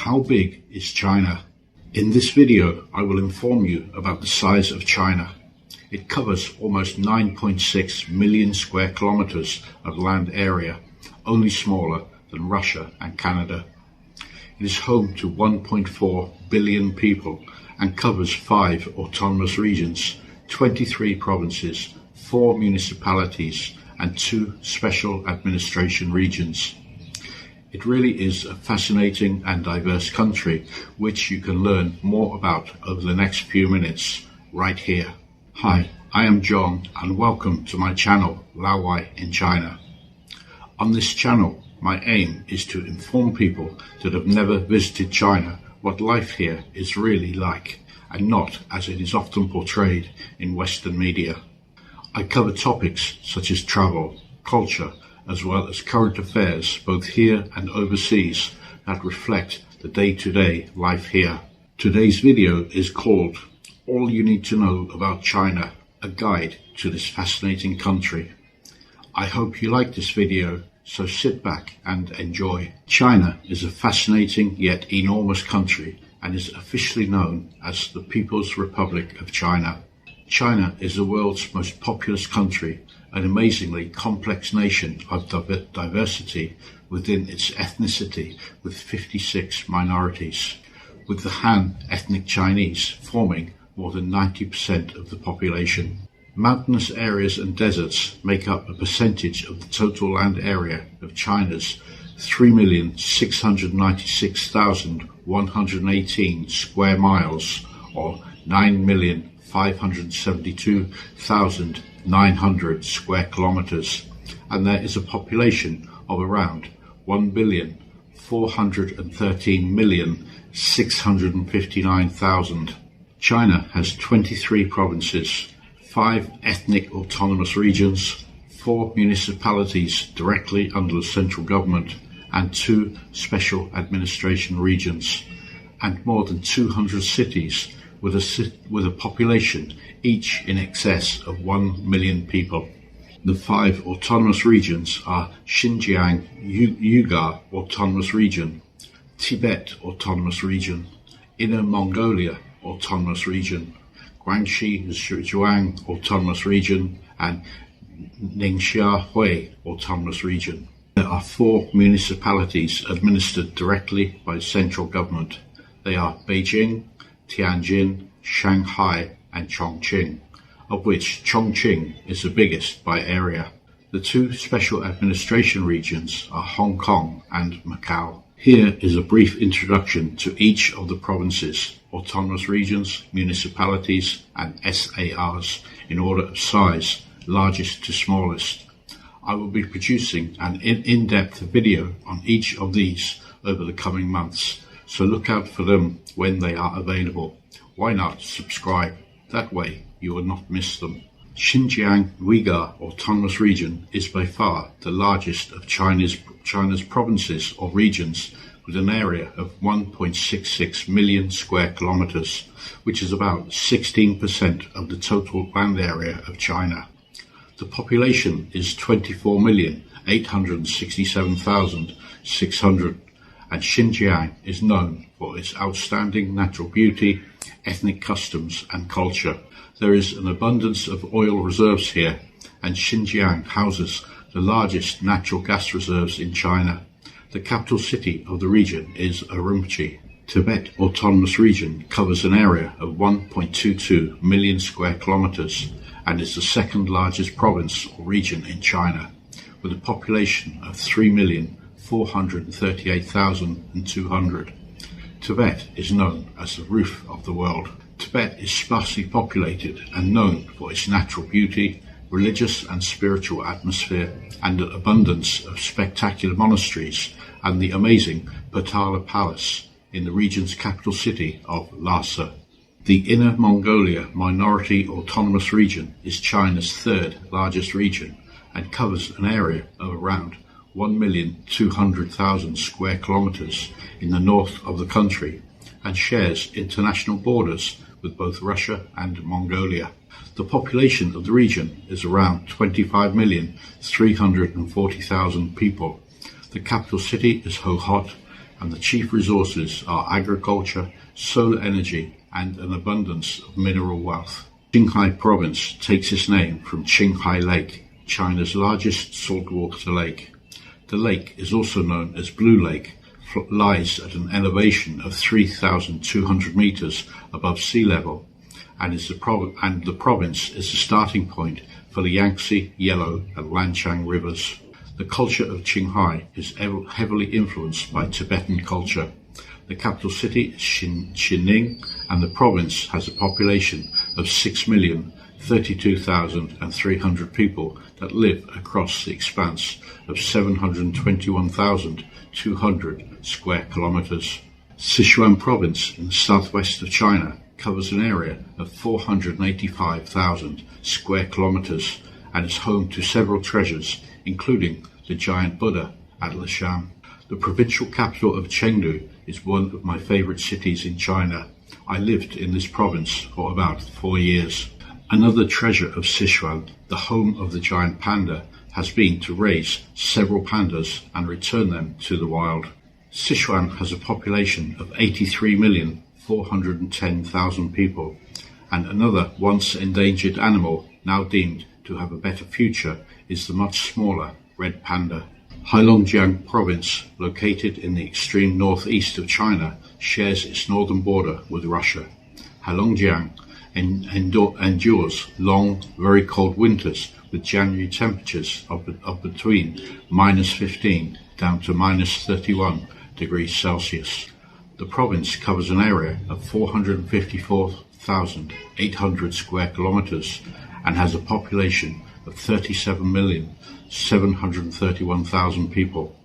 How big is China? In this video, I will inform you about the size of China. It covers almost 9.6 million square kilometers of land area, only smaller than Russia and Canada. It is home to 1.4 billion people and covers 5 autonomous regions, 23 provinces, 4 municipalities, and 2 special administration regions. It really is a fascinating and diverse country, which you can learn more about over the next few minutes, right here. Hi, I am John, and welcome to my channel, Laowai in China. On this channel, my aim is to inform people that have never visited China what life here is really like, and not as it is often portrayed in Western media. I cover topics such as travel, culture, as well as current affairs both here and overseas that reflect the day-to-day life here. Today's video is called All You Need to Know About China, a guide to this fascinating country. I hope you like this video, so sit back and enjoy. China is a fascinating yet enormous country and is officially known as the People's Republic of China. China is the world's most populous country, an amazingly complex nation of diversity within its ethnicity, with 56 minorities, with the Han ethnic Chinese forming more than 90% of the population. Mountainous areas and deserts make up a percentage of the total land area of China's 3,696,118 square miles, or 9,572,900 square kilometers, and there is a population of around 1,413,659,000. China has 23 provinces, 5 ethnic autonomous regions, 4 municipalities directly under the central government, and 2 special administration regions, and more than 200 cities with a population each in excess of 1 million people. The 5 autonomous regions are Xinjiang Uyghur Autonomous Region, Tibet Autonomous Region, Inner Mongolia Autonomous Region, Guangxi Zhuang Autonomous Region, and Ningxia Hui Autonomous Region. There are 4 municipalities administered directly by the central government. They are Beijing, Tianjin, Shanghai, and Chongqing, of which Chongqing is the biggest by area. The 2 special administration regions are Hong Kong and Macau. Here is a brief introduction to each of the provinces, autonomous regions, municipalities, and SARs in order of size, largest to smallest. I will be producing an in-depth video on each of these over the coming months, so look out for them when they are available. Why not subscribe? That way you will not miss them. Xinjiang Uyghur Autonomous Region is by far the largest of China's provinces or regions, with an area of 1.66 million square kilometers, which is about 16% of the total land area of China. The population is 24,867,600, and Xinjiang is known for its outstanding natural beauty, ethnic customs, and culture. There is an abundance of oil reserves here, and Xinjiang houses the largest natural gas reserves in China. The capital city of the region is Urumqi. Tibet Autonomous Region covers an area of 1.22 million square kilometers and is the second largest province or region in China, with a population of 3,438,200. Tibet is known as the roof of the world. Tibet is sparsely populated and known for its natural beauty, religious and spiritual atmosphere, and an abundance of spectacular monasteries and the amazing Potala Palace in the region's capital city of Lhasa. The Inner Mongolia Minority Autonomous Region is China's 3rd largest region and covers an area of around 1,200,000 square kilometers in the north of the country and shares international borders with both Russia and Mongolia. The population of the region is around 25,340,000 people. The capital city is Hohhot, and the chief resources are agriculture, solar energy, and an abundance of mineral wealth. Qinghai Province takes its name from Qinghai Lake, China's largest saltwater lake. The lake is also known as Blue Lake, lies at an elevation of 3,200 meters above sea level, and the province is the starting point for the Yangtze, Yellow, and Lanchang rivers. The culture of Qinghai is heavily influenced by Tibetan culture. The capital city is Xining, and the province has a population of 6,032,300 people that live across the expanse of 721,200 square kilometers. Sichuan province in the southwest of China covers an area of 485,000 square kilometers and is home to several treasures, including the giant Buddha at Leshan. The provincial capital of Chengdu is one of my favorite cities in China. I lived in this province for about 4 years. Another treasure of Sichuan, the home of the giant panda, has been to raise several pandas and return them to the wild. Sichuan has a population of 83,410,000 people, and another once endangered animal now deemed to have a better future is the much smaller red panda. Heilongjiang Province, located in the extreme northeast of China, shares its northern border with Russia. Heilongjiang endures long, very cold winters with January temperatures of between -15 down to -31 degrees Celsius. The province covers an area of 454,800 square kilometers and has a population of 37,731,000 people.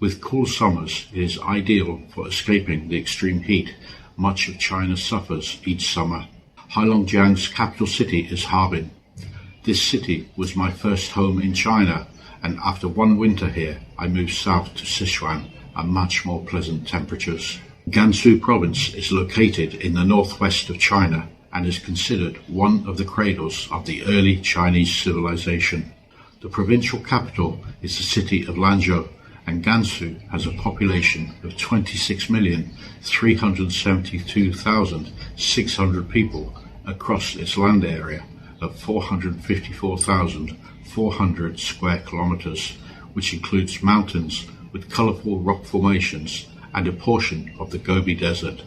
With cool summers, it is ideal for escaping the extreme heat much of China suffers each summer. Heilongjiang's capital city is Harbin. This city was my first home in China, and after one winter here, I moved south to Sichuan at much more pleasant temperatures. Gansu Province is located in the northwest of China and is considered one of the cradles of the early Chinese civilization. The provincial capital is the city of Lanzhou, and Gansu has a population of 26,372,600 people across its land area of 454,400 square kilometers, which includes mountains with colorful rock formations and a portion of the Gobi Desert.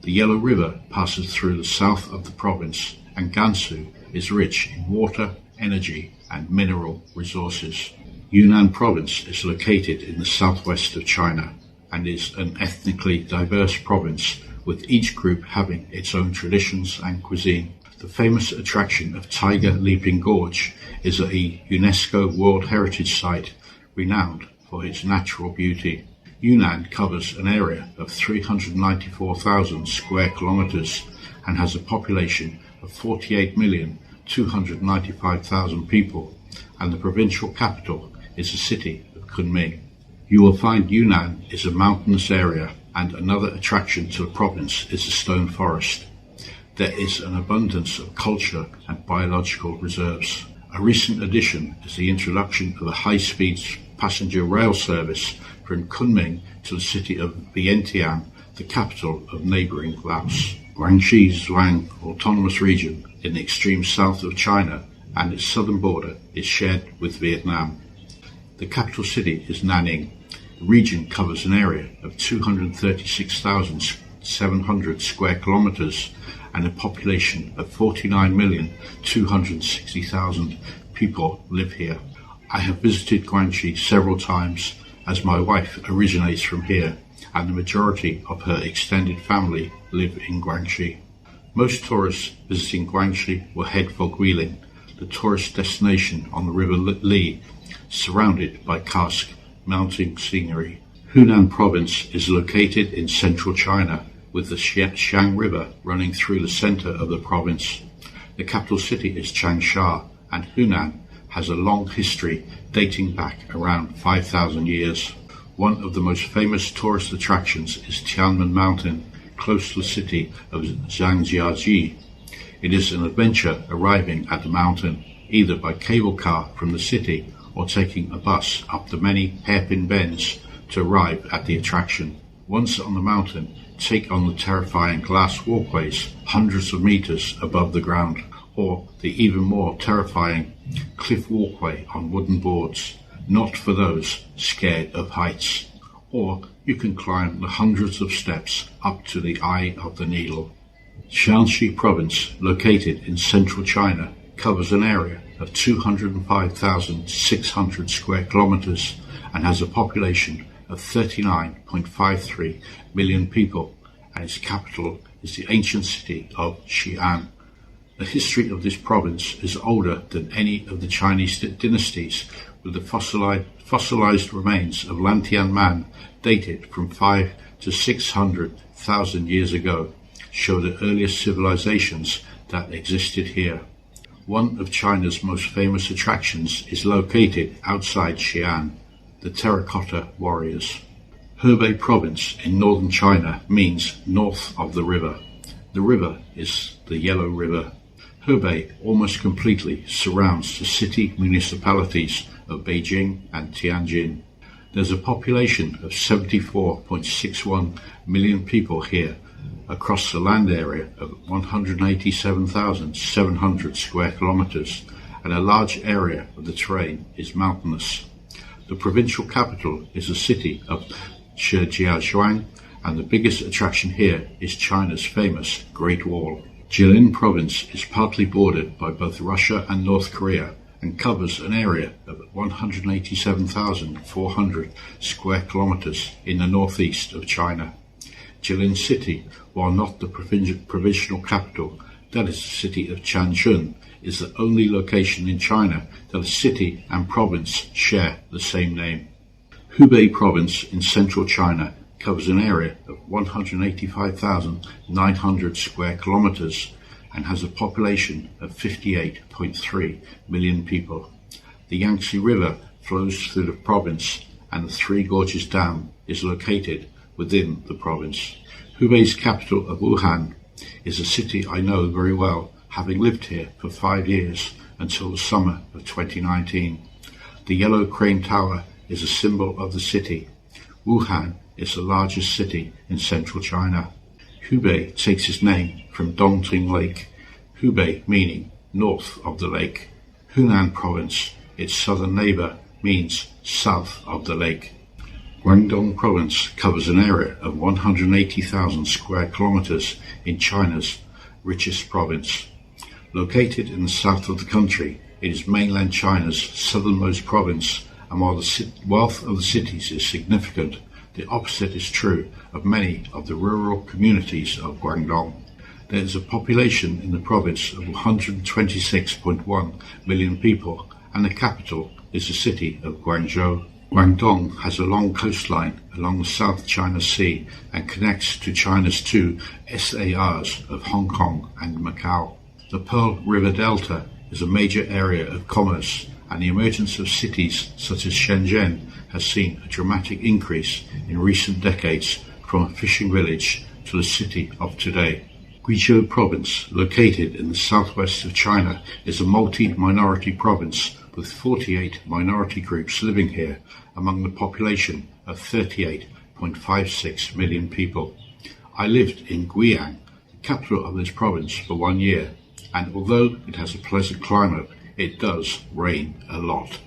The Yellow River passes through the south of the province, and Gansu is rich in water, energy, and mineral resources. Yunnan Province is located in the southwest of China and is an ethnically diverse province, with each group having its own traditions and cuisine. The famous attraction of Tiger Leaping Gorge is a UNESCO World Heritage Site renowned for its natural beauty. Yunnan covers an area of 394,000 square kilometers and has a population of 48,295,000 people, and the provincial capital is the city of Kunming. You will find Yunnan is a mountainous area, and another attraction to the province is the stone forest. There is an abundance of culture and biological reserves. A recent addition is the introduction of a high-speed passenger rail service from Kunming to the city of Vientiane, the capital of neighboring Laos. Guangxi Zhuang Autonomous Region in the extreme south of China and its southern border is shared with Vietnam. The capital city is Nanning. The region covers an area of 236,700 square kilometers and a population of 49,260,000 people live here. I have visited Guangxi several times as my wife originates from here and the majority of her extended family live in Guangxi. Most tourists visiting Guangxi will head for Guilin, the tourist destination on the river Li, surrounded by karst mountain scenery. Hunan Province is located in central China, with the Xiang River running through the center of the province. The capital city is Changsha, and Hunan has a long history dating back around 5,000 years. One of the most famous tourist attractions is Tianmen Mountain, close to the city of Zhangjiajie. It is an adventure arriving at the mountain, either by cable car from the city or taking a bus up the many hairpin bends to arrive at the attraction. Once on the mountain, take on the terrifying glass walkways hundreds of meters above the ground, or the even more terrifying cliff walkway on wooden boards, not for those scared of heights. Or you can climb the hundreds of steps up to the Eye of the Needle. Shaanxi Province, located in central China, covers an area of 205,600 square kilometers and has a population of 39.53 million people, and its capital is the ancient city of Xi'an. The history of this province is older than any of the Chinese dynasties, with the fossilized remains of Lantian man dated from 5 to 600,000 years ago, show the earliest civilizations that existed here. One of China's most famous attractions is located outside Xi'an, the Terracotta Warriors. Hebei Province in northern China means north of the river. The river is the Yellow River. Hebei almost completely surrounds the city municipalities of Beijing and Tianjin. There's a population of 74.61 million people here, across the land area of 187,700 square kilometers, and a large area of the terrain is mountainous. The provincial capital is the city of Shijiazhuang, and the biggest attraction here is China's famous Great Wall. Jilin Province is partly bordered by both Russia and North Korea and covers an area of 187,400 square kilometers in the northeast of China. Jilin City, while not the provincial capital, that is the city of Changchun, is the only location in China that a city and province share the same name. Hubei Province in central China covers an area of 185,900 square kilometers and has a population of 58.3 million people. The Yangtze River flows through the province, and the Three Gorges Dam is located within the province. Hubei's capital of Wuhan is a city I know very well, having lived here for 5 years until the summer of 2019. The Yellow Crane Tower is a symbol of the city. Wuhan is the largest city in central China. Hubei takes its name from Dongting Lake, Hubei meaning north of the lake. Hunan Province, its southern neighbor, means south of the lake. Guangdong Province covers an area of 180,000 square kilometers in China's richest province. Located in the south of the country, it is mainland China's southernmost province, and while the wealth of the cities is significant, the opposite is true of many of the rural communities of Guangdong. There is a population in the province of 126.1 million people, and the capital is the city of Guangzhou. Guangdong has a long coastline along the South China Sea and connects to China's two SARs of Hong Kong and Macau. The Pearl River Delta is a major area of commerce, and the emergence of cities such as Shenzhen has seen a dramatic increase in recent decades from a fishing village to the city of today. Guizhou Province, located in the southwest of China, is a multi-minority province with 48 minority groups living here among the population of 38.56 million people. I lived in Guiyang, the capital of this province, for 1 year, and although it has a pleasant climate, it does rain a lot.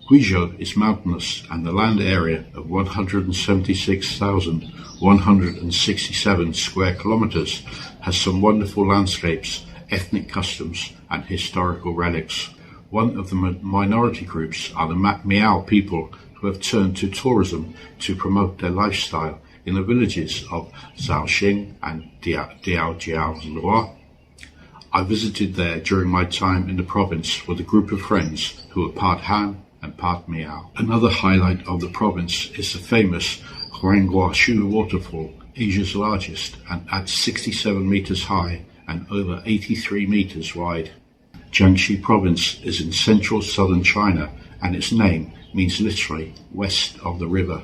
Guizhou is mountainous, and the land area of 176,167 square kilometers has some wonderful landscapes, ethnic customs, and historical relics. One of the minority groups are the Miao people, who have turned to tourism to promote their lifestyle in the villages of Zhaoxing and Diaojiaoluo. I visited there during my time in the province with a group of friends who are part Han and part Miao. Another highlight of the province is the famous Huangguoshu waterfall, Asia's largest, and at 67 meters high and over 83 meters wide. Jiangxi Province is in central southern China, and its name means literally west of the river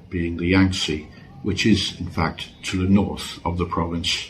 being the Yangtze, which is in fact to the north of the province.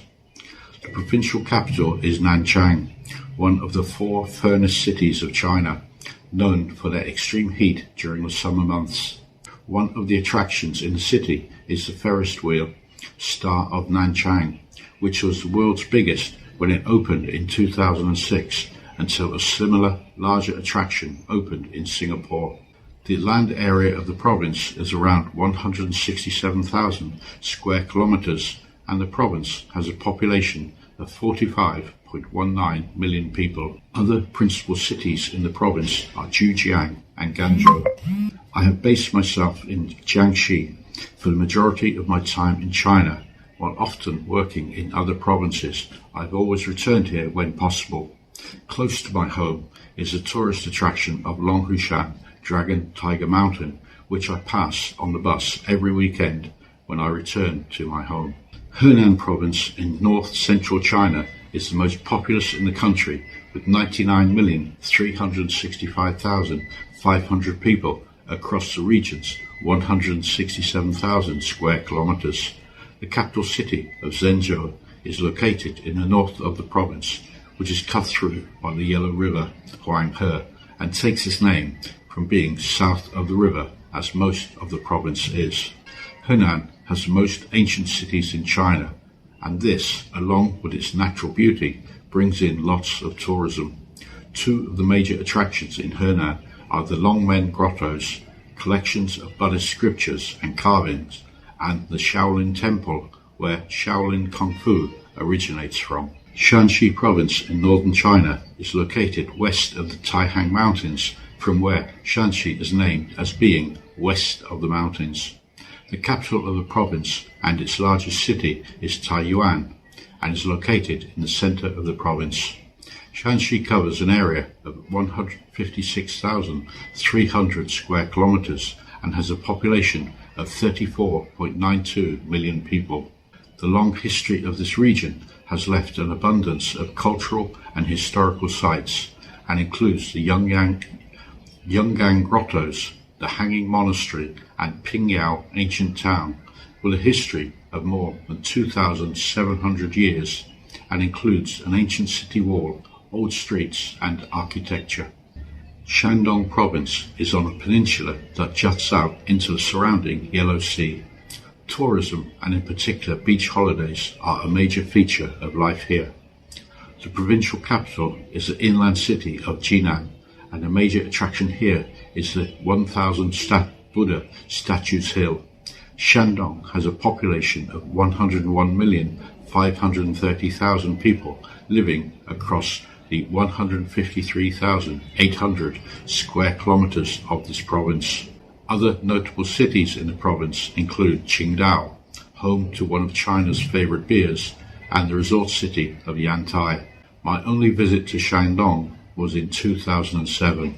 The provincial capital is Nanchang, one of the 4 furnace cities of China, known for their extreme heat during the summer months. One of the attractions in the city is the Ferris wheel Star of Nanchang, which was the world's biggest when it opened in 2006, until a similar larger attraction opened in Singapore. The land area of the province is around 167,000 square kilometers, and the province has a population of 45.19 million people. Other principal cities in the province are Zhejiang and Guangzhou. I have based myself in Jiangxi for the majority of my time in China. While often working in other provinces, I've always returned here when possible. Close to my home is the tourist attraction of Longhushan Dragon Tiger Mountain, which I pass on the bus every weekend when I return to my home. Henan province in north-central China is the most populous in the country, with 99,365,500 people across the region's 167,000 square kilometers. The capital city of Zhengzhou is located in the north of the province, which is cut through by the Yellow River, Huanghe, and takes its name from being south of the river, as most of the province is. Henan has the most ancient cities in China, and this, along with its natural beauty, brings in lots of tourism. Two of the major attractions in Henan are the Longmen Grottos, collections of Buddhist scriptures and carvings, and the Shaolin Temple, where Shaolin Kung Fu originates from. Shanxi province in northern China is located west of the Taihang Mountains, from where Shanxi is named as being west of the mountains. The capital of the province and its largest city is Taiyuan, and is located in the center of the province. Shanxi covers an area of 156,300 square kilometers and has a population of 34.92 million people. The long history of this region has left an abundance of cultural and historical sites, and includes the Yungang Grottos, the Hanging Monastery, and Pingyao Ancient Town, with a history of more than 2,700 years, and includes an ancient city wall, old streets, and architecture. Shandong province is on a peninsula that juts out into the surrounding Yellow Sea. Tourism, and in particular beach holidays, are a major feature of life here. The provincial capital is the inland city of Jinan, and a major attraction here is the 1,000 Buddha Statues Hill. Shandong has a population of 101,530,000 people living across the 153,800 square kilometers of this province. Other notable cities in the province include Qingdao, home to one of China's favorite beers, and the resort city of Yantai. My only visit to Shandong was in 2007,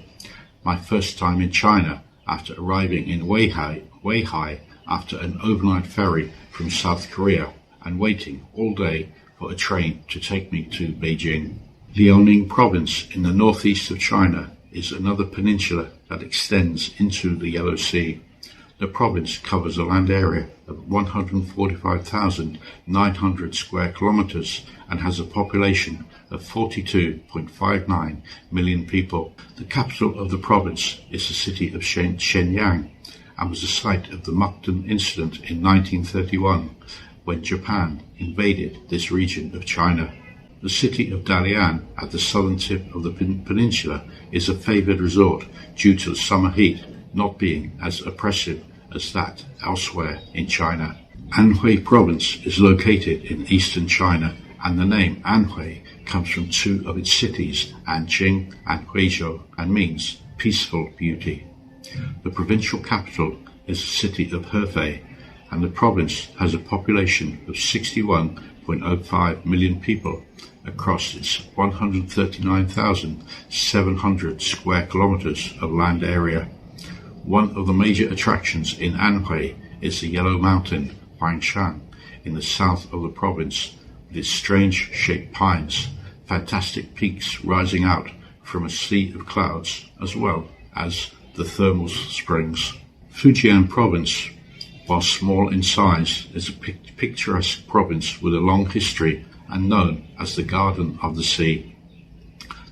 my first time in China after arriving in Weihai after an overnight ferry from South Korea and waiting all day for a train to take me to Beijing. Liaoning province in the northeast of China is another peninsula that extends into the Yellow Sea. The province covers a land area of 145,900 square kilometers and has a population of 42.59 million people. The capital of the province is the city of Shenyang, and was the site of the Mukden incident in 1931, when Japan invaded this region of China. The city of Dalian, at the southern tip of the peninsula, is a favored resort due to the summer heat not being as oppressive as that elsewhere in China. Anhui province is located in eastern China, and the name Anhui comes from two of its cities, Anqing and Huizhou, and means peaceful beauty. The provincial capital is the city of Hefei, and the province has a population of 61.05 million people across its 139,700 square kilometers of land area. One of the major attractions in Anhui is the Yellow Mountain, Huangshan, in the south of the province, with its strange-shaped pines, fantastic peaks rising out from a sea of clouds, as well as the thermal springs. Fujian province, while small in size, is a picturesque province with a long history and known as the Garden of the Sea.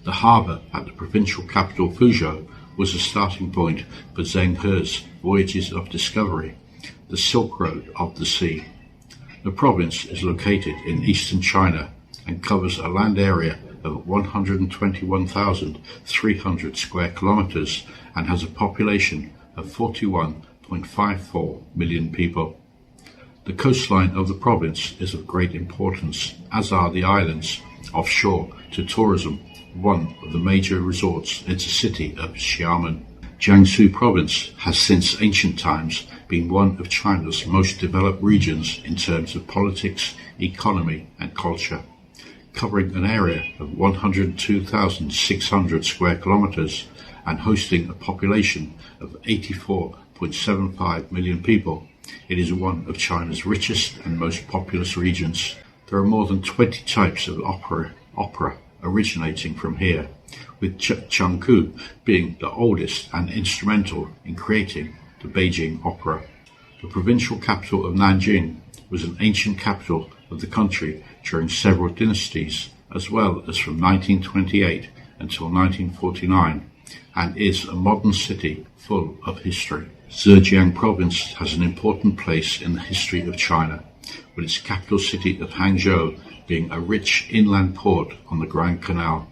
The harbour at the provincial capital Fuzhou was the starting point for Zheng He's voyages of discovery, the Silk Road of the sea. The province is located in eastern China and covers a land area of 121,300 square kilometers and has a population of 41.54 million people. The coastline of the province is of great importance, as are the islands offshore to tourism. One of the major resorts is the city of Xiamen. Jiangsu province has since ancient times been one of China's most developed regions in terms of politics, economy and culture, covering an area of 102,600 square kilometers and hosting a population of 84.75 million people. It is one of China's richest and most populous regions. There are more than 20 types of opera originating from here, with Chengku being the oldest and instrumental in creating the Beijing Opera. The provincial capital of Nanjing was an ancient capital of the country during several dynasties, as well as from 1928 until 1949, and is a modern city full of history. Zhejiang province has an important place in the history of China, with its capital city of Hangzhou being a rich inland port on the Grand Canal.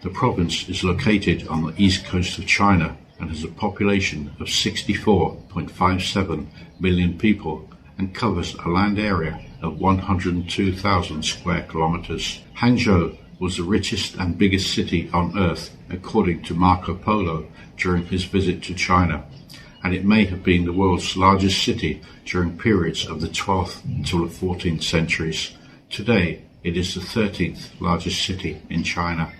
The province is located on the east coast of China and has a population of 64.57 million people and covers a land area of 102,000 square kilometers. Hangzhou was the richest and biggest city on earth according to Marco Polo during his visit to China, and it may have been the world's largest city during periods of the 12th until the 14th centuries. Today, it is the 13th largest city in China.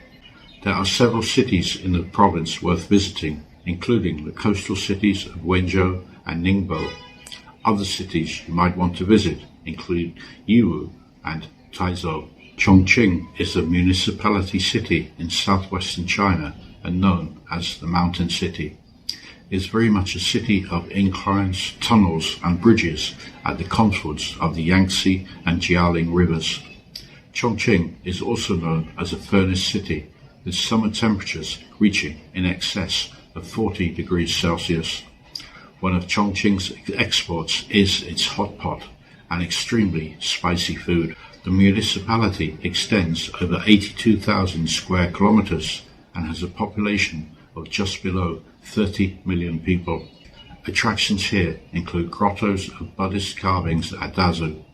There are several cities in the province worth visiting, including the coastal cities of Wenzhou and Ningbo. Other cities you might want to visit include Yiwu and Taizhou. Chongqing is a municipality city in southwestern China and known as the Mountain City. It is very much a city of inclines, tunnels and bridges at the confluence of the Yangtze and Jialing rivers. Chongqing is also known as a furnace city, with summer temperatures reaching in excess of 40 degrees Celsius. One of Chongqing's exports is its hot pot and extremely spicy food. The municipality extends over 82,000 square kilometers and has a population of just below 30 million people. Attractions here include grottos of Buddhist carvings at Dazu.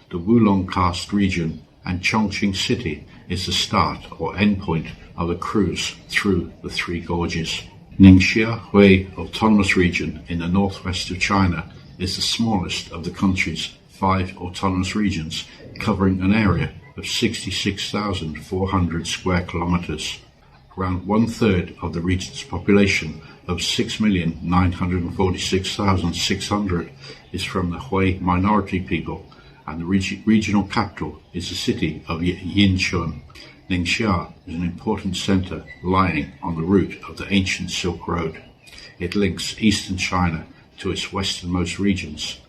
The Wulong Karst region and Chongqing City is the start or end point of a cruise through the Three Gorges. Ningxia Hui Autonomous Region in the northwest of China is the smallest of the country's 5 autonomous regions, covering an area of 66,400 square kilometers. Around one-third of the region's population of 6,946,600 is from the Hui minority people, and the regional capital is the city of Yinchuan. Ningxia is an important center lying on the route of the ancient Silk Road. It links eastern China to its westernmost regions.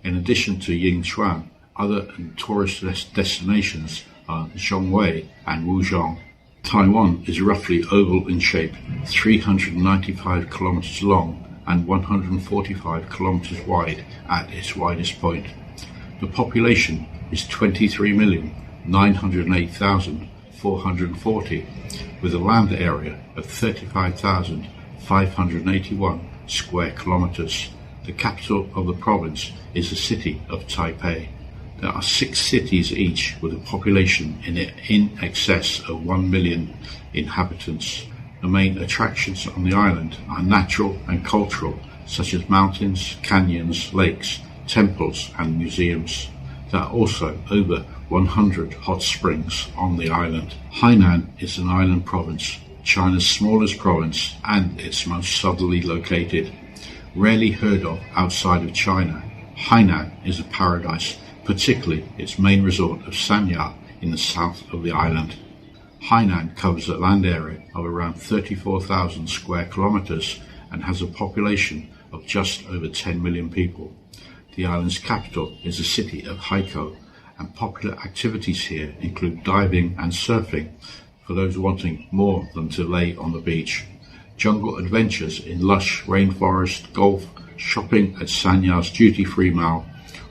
In addition to Yinchuan, other tourist destinations are Zhongwei and Wuzhong. Taiwan is roughly oval in shape, 395 kilometers long and 145 kilometers wide at its widest point. The population is 23,908,440, with a land area of 35,581 square kilometers. The capital of the province is the city of Taipei. There are 6 cities each with a population in excess of 1 million inhabitants. The main attractions on the island are natural and cultural, such as mountains, canyons, lakes, temples and museums. There are also over 100 hot springs on the island. Hainan is an island province, China's smallest province and its most southerly located. Rarely heard of outside of China, Hainan is a paradise, particularly its main resort of Sanya in the south of the island. Hainan covers a land area of around 34,000 square kilometers and has a population of just over 10 million people. The island's capital is the city of Haikou, and popular activities here include diving and surfing for those wanting more than to lay on the beach. Jungle adventures in lush rainforest, golf shopping at Sanya's duty-free mall,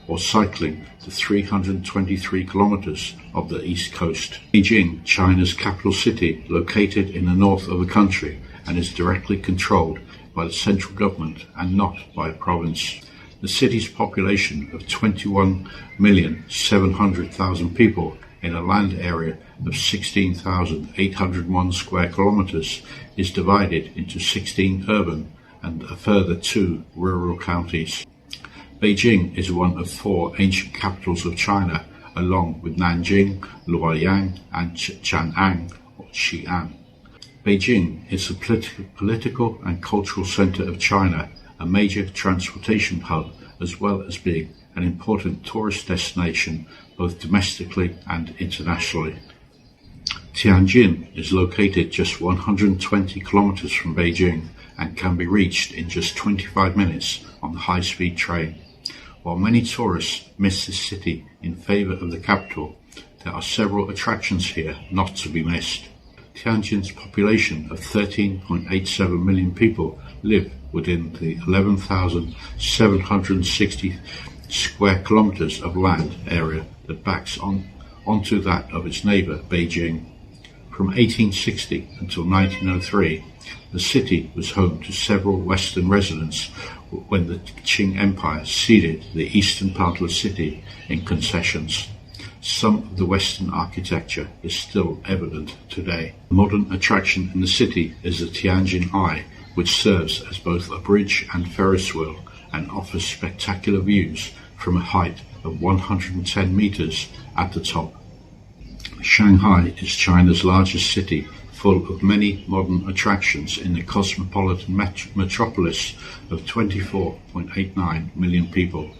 or cycling the 323 kilometers of the east coast. Beijing, China's capital city, located in the north of the country and is directly controlled by the central government and not by a province. The city's population of 21,700,000 people in a land area of 16,801 square kilometers is divided into 16 urban and a further 2 rural counties. Beijing is one of 4 ancient capitals of China, along with Nanjing, Luoyang, and Chang'an or Xi'an. Beijing is the political and cultural center of China, a major transportation hub, as well as being an important tourist destination both domestically and internationally. Tianjin is located just 120 kilometers from Beijing and can be reached in just 25 minutes on the high-speed train. While many tourists miss this city in favor of the capital, there are several attractions here not to be missed. Tianjin's population of 13.87 million people live within the 11,760 square kilometers of land area that backs onto that of its neighbor, Beijing. From 1860 until 1903, the city was home to several Western residents when the Qing Empire ceded the eastern part of the city in concessions. Some of the Western architecture is still evident today. A modern attraction in the city is the Tianjin Eye, which serves as both a bridge and Ferris wheel and offers spectacular views from a height of 110 meters at the top. Shanghai is China's largest city, full of many modern attractions in the cosmopolitan metropolis of 24.89 million people.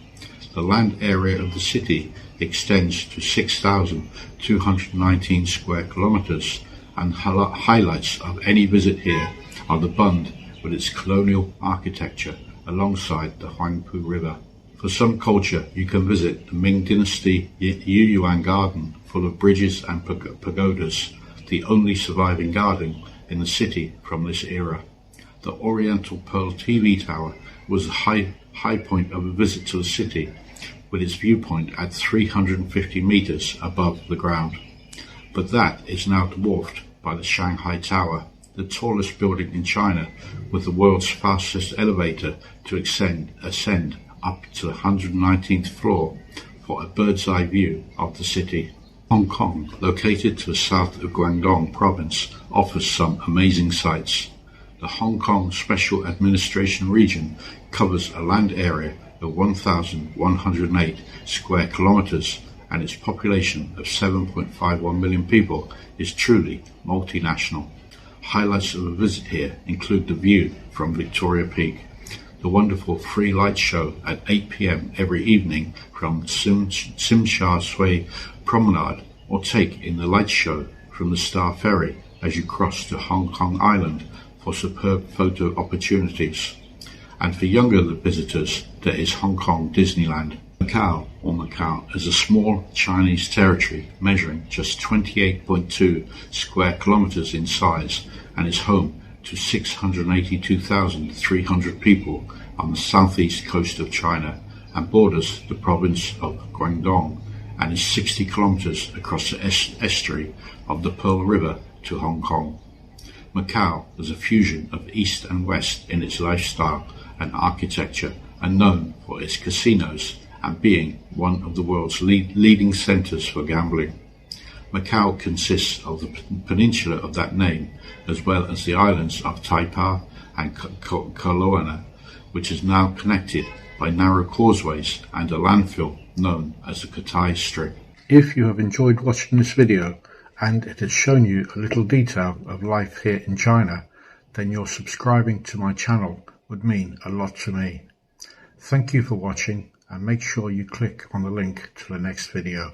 The land area of the city extends to 6,219 square kilometers, and highlights of any visit here are the Bund with its colonial architecture alongside the Huangpu River. For some culture, you can visit the Ming Dynasty Yuyuan Garden, full of bridges and pagodas, the only surviving garden in the city from this era. The Oriental Pearl TV Tower was the high point of a visit to the city, with its viewpoint at 350 meters above the ground. But that is now dwarfed by the Shanghai Tower, the tallest building in China, with the world's fastest elevator to ascend up to the 119th floor for a bird's-eye view of the city. Hong Kong, located to the south of Guangdong province, offers some amazing sights. The Hong Kong Special Administration Region covers a land area of 1,108 square kilometers, and its population of 7.51 million people is truly multinational. Highlights of a visit here include the view from Victoria Peak, the wonderful free light show at 8 p.m. every evening from Tsim Sha Tsui Promenade, or take in the light show from the Star Ferry as you cross to Hong Kong Island for superb photo opportunities. And for younger visitors, there is Hong Kong Disneyland. Macau, or Macau, is a small Chinese territory measuring just 28.2 square kilometers in size and is home to 682,300 people on the southeast coast of China and borders the province of Guangdong and is 60 kilometers across the estuary of the Pearl River to Hong Kong. Macau is a fusion of East and West in its lifestyle and architecture, and known for its casinos and being one of the world's leading centers for gambling. Macau consists of the peninsula of that name, as well as the islands of Taipa and Koloana, which is now connected by narrow causeways and a landfill known as the Katai Strip. If you have enjoyed watching this video and it has shown you a little detail of life here in China, then your subscribing to my channel would mean a lot to me. Thank you for watching, and make sure you click on the link to the next video.